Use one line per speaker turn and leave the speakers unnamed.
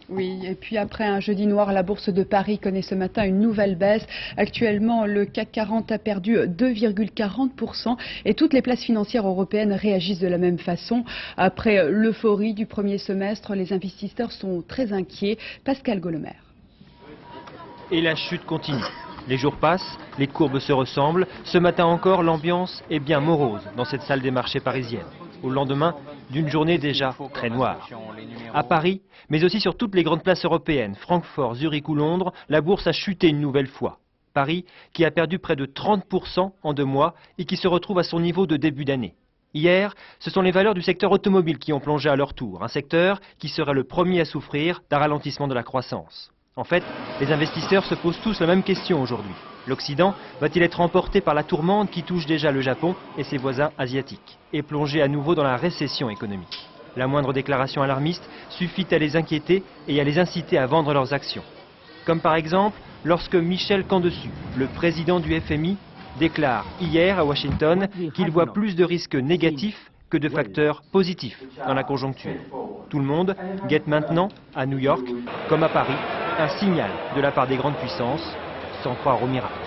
Oui, et puis après un jeudi noir, la bourse de Paris connaît ce matin une nouvelle baisse. Actuellement, le CAC 40 a perdu 2,40% et toutes les places financières européennes réagissent de la même façon. Après l'euphorie du premier semestre, les investisseurs sont très inquiets. Pascal Golomer.
Et la chute continue. Les jours passent, les courbes se ressemblent. Ce matin encore, l'ambiance est bien morose dans cette salle des marchés parisienne, au lendemain d'une journée déjà très noire. À Paris, mais aussi sur toutes les grandes places européennes, Francfort, Zurich ou Londres, la bourse a chuté une nouvelle fois. Paris, qui a perdu près de 30% en 2 mois et qui se retrouve à son niveau de début d'année. Hier, ce sont les valeurs du secteur automobile qui ont plongé à leur tour, un secteur qui serait le premier à souffrir d'un ralentissement de la croissance. En fait, les investisseurs se posent tous la même question aujourd'hui. L'Occident va-t-il être emporté par la tourmente qui touche déjà le Japon et ses voisins asiatiques et plonger à nouveau dans la récession économique? La moindre déclaration alarmiste suffit à les inquiéter et à les inciter à vendre leurs actions. Comme par exemple lorsque Michel Candesu, le président du FMI, déclare hier à Washington qu'il voit plus de risques négatifs que de facteurs positifs dans la conjoncture. Tout le monde guette maintenant, à New York comme à Paris, un signal de la part des grandes puissances, sans croire au miracle.